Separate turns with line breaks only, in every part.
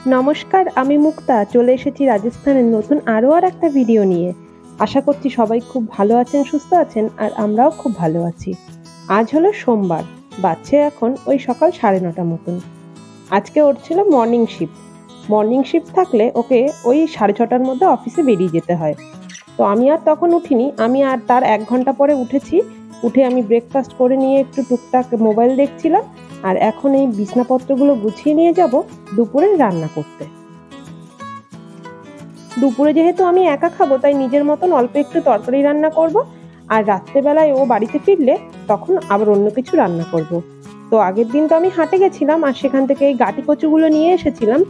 নমস্কার, আমি মুক্তা চলে এসেছি রাজস্থানের নতুন আরও একটা ভিডিও নিয়ে। আশা করছি সবাই খুব ভালো আছেন, সুস্থ আছেন, আর আমরাও খুব ভালো আছি। আজ হলো সোমবার, বাজছে এখন ওই সকাল 9:30 মতন। আজকে ওর ছিল মর্নিং শিফট থাকলে ওকে ওই 6:30টার মধ্যে অফিসে বেরিয়ে যেতে হয়। তো আমি আর তখন উঠিনি, আমি আর তার 1 ঘন্টা পরে উঠেছি। উঠে আমি ব্রেকফাস্ট করে নিয়ে একটু টুকটাক মোবাইল দেখছিলাম, আর এখন এই বিছনাপত্রগুলো গুছিয়ে নিয়ে যাব দুপুরে রান্না করতে। দুপুরে যেহেতু আমি একা খাবো, তাই নিজের মতন অল্প একটু তরকারি রান্না করব, আর রাত্রেবেলায় ও বাড়িতে ফিরলে তখন আবার অন্য কিছু রান্না করব। তো আগের দিন তো আমি হাটে গেছিলাম, আর সেখান থেকে এই গাটি কচুগুলো নিয়ে এসেছিলাম।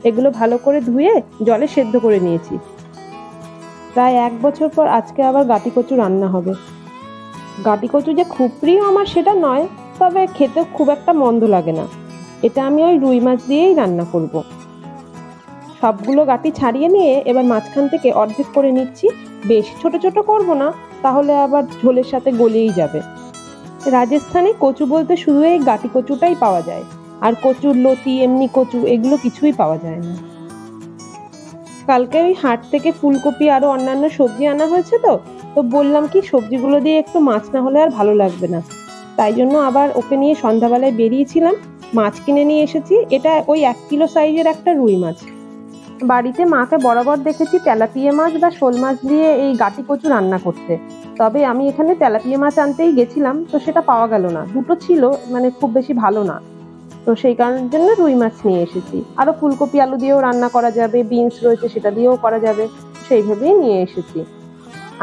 এগুলো ভালো করে ধুয়ে জলে সেদ্ধ করে নিয়েছি। প্রায় 1 বছর পর আজকে আবার গাটি কচু রান্না হবে। গাটি কচু যে খুব প্রিয় আমার সেটা নয়, তবে খেতে খুব একটা মন্দ লাগে না। এটা আমি ওই রুই মাছ দিয়েই রান্না করব। সবগুলো গাটি ছাড়িয়ে নিয়ে এবার মাঝখান থেকে অর্ধেক করে নিচ্ছি। বেশ ছোট ছোট করব না, তাহলে আবার ঝোলের সাথে গলেই যাবে। রাজস্থানে কচু বলতে শুধু এই গাটি কচুটাই পাওয়া যায়, আর কচুর লতি এমনি কচু এগুলো কিছুই পাওয়া যায় না। কালকে ওই হাট থেকে ফুলকপি আরো অন্যান্য সবজি আনা হয়েছে, তো বললাম কি সবজিগুলো দিয়ে একটু মাছ না হলে আর ভালো লাগবে না। তাই জন্য আবার ওকে নিয়ে সন্ধ্যাবেলায় বেরিয়েছিলাম, মাছ কিনে নিয়ে এসেছি। এটা ওই 1 কিলো সাইজের একটা রুই মাছ। বাড়িতে মাকে বরাবর দেখেছি তেলাপিয়া মাছ বা শোল মাছ দিয়ে এই গাটি কচু রান্না করতে। তবে আমি এখানে তেলাপিয়া মাছ আনতেই গেছিলাম, তো সেটা পাওয়া গেল না। দুটো ছিল, মানে খুব বেশি ভালো না। তো সেই কারণের জন্য রুই মাছ নিয়ে এসেছি। আরো ফুলকপি আলু দিয়েও রান্না করা যাবে, বিনস রয়েছে সেটা দিয়েও করা যাবে, সেইভাবেই নিয়ে এসেছি।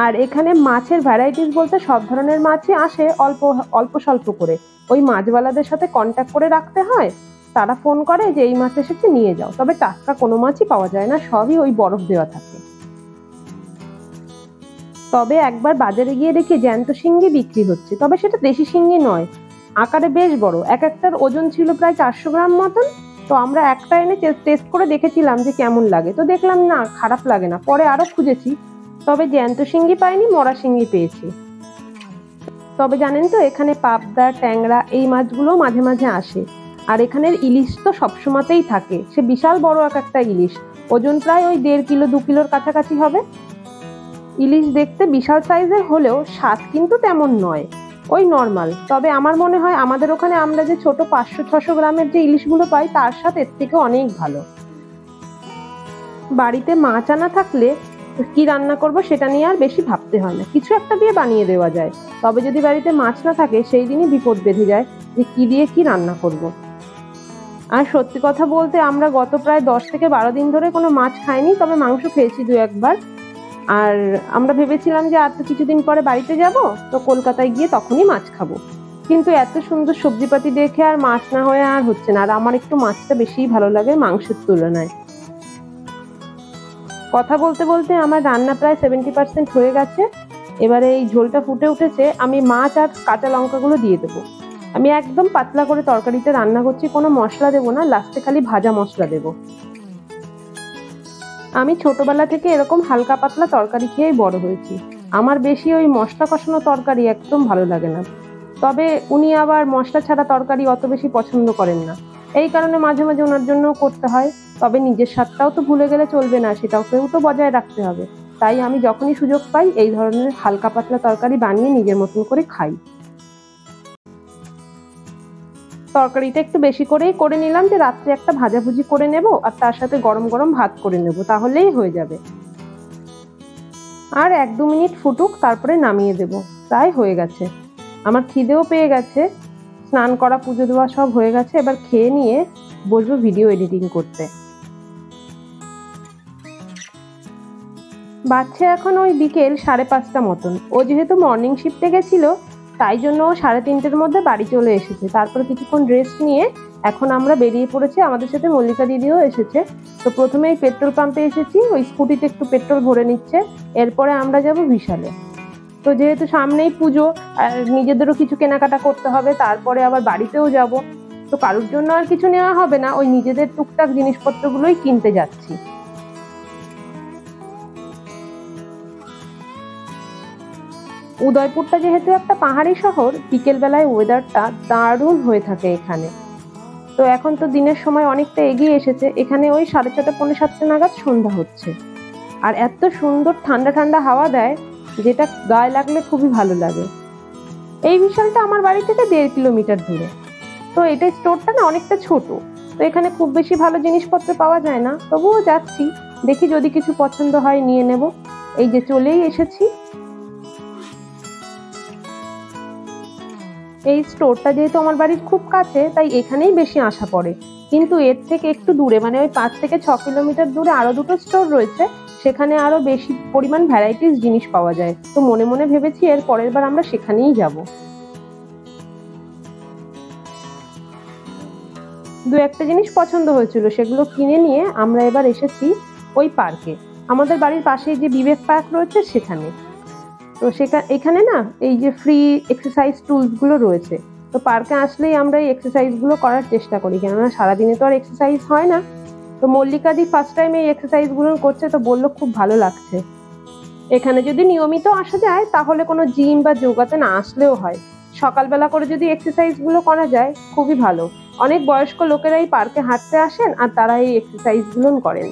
আর এখানে মাছের ভ্যারাইটিস বলতে সব ধরনের মাছই আসে, অল্প অল্প স্বল্প করে। ওই মাছওয়ালাদের সাথে কন্ট্যাক্ট করে রাখতে হয়, তারা ফোন করে যে এই মাছ এসেছে নিয়ে যাও। তবে টাটকা কোনো মাছই পাওয়া যায় না, সবই ওই বরফ দেওয়া থাকে। তবে একবার বাজারে গিয়ে দেখি জ্যান্ত শিঙ্গি বিক্রি হচ্ছে, তবে সেটা দেশি শিঙ্গি নয়, আকারে বেশ বড়। এক একটার ওজন ছিল প্রায় 400 গ্রাম মতন। তো আমরা একটা এনে টেস্ট করে দেখেছিলাম যে কেমন লাগে, তো দেখলাম না খারাপ লাগে না। পরে আরো খুঁজেছি, তবে জ্যান্ত শিঙ্গি পাইনি, মরা শিঙ্গি পেয়েছি। তবে জানেন তো এখানে পাবদা ট্যাংরা এই মাছগুলো মাঝে মাঝে আসে। আর এখানের ইলিশ তো সবসময়তেই থাকে, সে বিশাল বড় এক একটা ইলিশ, ওজন প্রায় ওই 1.5 কিলো 2 কিলোর কাছাকাছি হবে। ইলিশ দেখতে বিশাল সাইজের হলেও স্বাদ কিন্তু তেমন নয়, ওই নর্মাল। তবে আমার মনে হয় আমাদের ওখানে আমরা যে ছোট 500-600 গ্রামের যে ইলিশগুলো পাই, তার স্বাদ এর থেকে অনেক ভালো। বাড়িতে মাছ আনা থাকলে কি রান্না করব সেটা নিয়ে আর বেশি ভাবতে হয় না, কিছু একটা দিয়ে বানিয়ে দেওয়া যায়। তবে যদি বাড়িতে মাছ না থাকে, সেই দিনই বিপদ বেঁধে যায় যে কি দিয়ে কি রান্না করব। আর সত্যি কথা বলতে আমরা গত প্রায় 10 থেকে 12 দিন ধরে কোনো মাছ খাইনি, তবে মাংস খেয়েছি 2-1 বার। আর আমরা ভেবেছিলাম যে আর তো কিছুদিন পরে বাড়িতে যাব, তো কলকাতায় গিয়ে তখনই মাছ খাবো। কিন্তু এত সুন্দর সবজিপাতি দেখে আর মাছ না হয়ে আর হচ্ছে না। আর আমার একটু মাছটা বেশিই ভালো লাগে মাংসের তুলনায়। কথা বলতে বলতে আমার রান্না প্রায় 70% হয়ে গেছে। এবারে এই ঝোলটা ফুটে উঠেছে, আমি মাছ আর কাঁচা লঙ্কাগুলো দিয়ে দেবো। আমি একদম পাতলা করে তরকারিতে রান্না করছি, কোনো মশলা দেবো না, লাস্টে খালি ভাজা মশলা দেবো। আমি ছোটবেলা থেকে এরকম হালকা পাতলা তরকারি খেয়েই বড় হয়েছি। আমার বেশি ওই মশলা কষানো তরকারি একদম ভালো লাগে না। তবে উনি আবার মশলা ছাড়া তরকারি অত বেশি পছন্দ করেন না, এই কারণে মাঝে মাঝে ওনার জন্য করতে হয়। তবে নিজের স্বাদটাও তো ভুলে গেলে চলবে না, সেটাকেও তো বজায় রাখতে হবে। তাই আমি যখনই সুযোগ পাই এই ধরনের হালকা পাতলা তরকারি বানিয়ে নিজের মতন করে খাই। তরকারিটা একটু বেশি করেই করে নিলাম, যে রাত্রে একটা ভাজাভুজি করে নেব আর তার সাথে গরম গরম ভাত করে নেব, তাহলেই হয়ে যাবে। আর 1-2 মিনিট ফুটুক, তারপরে নামিয়ে দেব। প্রায় হয়ে গেছে, আমার খিদেও পেয়ে গেছে। স্নান করা পুজো দেওয়া সব হয়ে গেছে, এবার খেয়ে নিয়ে বসবো ভিডিও এডিটিং করতে। বাচ্চা এখন ওই বিকেল 5:30 মতন। ও যেহেতু মর্নিং শিফটে গেছিল, তাই জন্য ও 3:30-র মধ্যে বাড়ি চলে এসেছে। তারপরে কিছুক্ষণ রেস্ট নিয়ে এখন আমরা বেরিয়ে পড়েছি, আমাদের সাথে মল্লিকা দিদিও এসেছে। তো প্রথমে এই পেট্রোল পাম্পে এসেছি, ওই স্কুটিতে একটু পেট্রোল ভরে নিচ্ছে। এরপরে আমরা যাব বিশালে। তো যেহেতু সামনেই পুজো, আর নিজেদেরও কিছু কেনাকাটা করতে হবে, তারপরে আবার বাড়িতেও যাব। তো কারোর জন্য আর কিছু নেওয়া হবে না, ওই নিজেদের টুকটাক জিনিসপত্রগুলোই কিনতে যাচ্ছি। উদয়পুরটা যেহেতু একটা পাহাড়ি শহর, বিকেল বেলায় ওয়েদারটা দারুণ হয়ে থাকে এখানে। তো এখন তো দিনের সময় অনেকটা এগিয়ে এসেছে, এখানে ওই 6:30 পৌনে 7টা নাগাদ সন্ধ্যা হচ্ছে। আর এত সুন্দর ঠান্ডা ঠান্ডা হাওয়া দেয় যেটা গায়ে লাগলে খুবই ভালো লাগে। এই বিশালটা আমার বাড়ি থেকে 1.5 কিলোমিটার দূরে। তো এটা স্টোরটা না অনেকটা ছোট, তো এখানে খুব বেশি ভালো জিনিসপত্র পাওয়া যায় না, তবুও যাচ্ছি, দেখি যদি কিছু পছন্দ হয় নিয়ে নেব। এই যে চলেই এসেছি। এই স্টোরটা যেহেতু আমার বাড়ির খুব কাছে তাই এখানেই বেশি আসা পড়ে, কিন্তু এর থেকে একটু দূরে মানে ওই 5 থেকে 6 কিলোমিটার দূরে আরো দুটো স্টোর রয়েছে, সেখানে আরো বেশি পরিমাণ ভ্যারাইটিস জিনিস পাওয়া যায়। তো মনে মনে ভেবেছি এর পরের বার আমরা সেখানেই যাব। দু একটা জিনিস পছন্দ হয়েছিল, সেগুলো কিনে নিয়ে আমরা এবার এসেছি ওই পার্কে, আমাদের বাড়ির পাশেই যে বিবেক পার্ক রয়েছে সেখানে। তো এখানে না এই যে ফ্রি এক্সারসাইজ টুলস গুলো রয়েছে, তো পার্কে আসলেই আমরা এই এক্সারসাইজ গুলো করার চেষ্টা করি, কেননা সারাদিনে তো আর এক্সারসাইজ হয় না। তো মল্লিকা দি ফার্স্ট টাইম এই এক্সারসাইজ গুলো করছে, তো বললো খুব ভালো লাগছে। এখানে যদি নিয়মিত আসা যায় তাহলে কোনো জিম বা যোগাতে না আসলেও হয়, সকালবেলা করে যদি এক্সারসাইজ গুলো করা যায় খুবই ভালো। অনেক বয়স্ক লোকেরা এই পার্কে হাঁটতে আসেন আর তারা এই এক্সারসাইজ গুলো করেন।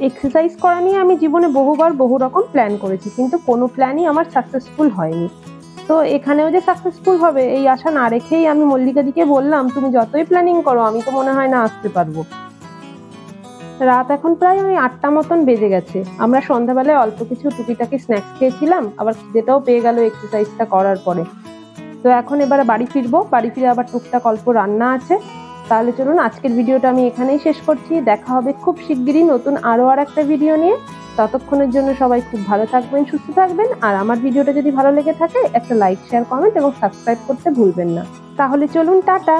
এক্সারসাইজ করা নিয়ে আমি জীবনে বহুবার বহু রকম প্ল্যান করেছি, কিন্তু কোনো প্ল্যানই আমার সাকসেসফুল হয়নি। তো এখানেও যে সাকসেসফুল হবে এই আশা না রেখেই আমি মল্লিকা দিকে বললাম, তুমি যতই প্ল্যানিং করো আমি তো মনে হয় না আসতে পারবো। রাত এখন প্রায় ওই 8টা মতন বেজে গেছে। আমরা সন্ধ্যাবেলায় অল্প কিছু টুকিটাকি স্ন্যাক্স খেয়েছিলাম, আবার খিদেটাও পেয়ে গেল এক্সারসাইজটা করার পরে। তো এখন এবারে বাড়ি ফিরবো, বাড়ি ফিরে আবার টুকটাক অল্প রান্না আছে। তাহলে চলুন আজকের ভিডিওটা আমি এখানেই শেষ করছি, দেখা হবে খুব শিগগিরই নতুন আরো একটা ভিডিও নিয়ে। ততক্ষণের জন্য সবাই খুব ভালো থাকবেন, সুস্থ থাকবেন, আর আমার ভিডিওটা যদি ভালো লেগে থাকে একটা লাইক, শেয়ার, কমেন্ট এবং সাবস্ক্রাইব করতে ভুলবেন না। তাহলে চলুন, টাটা।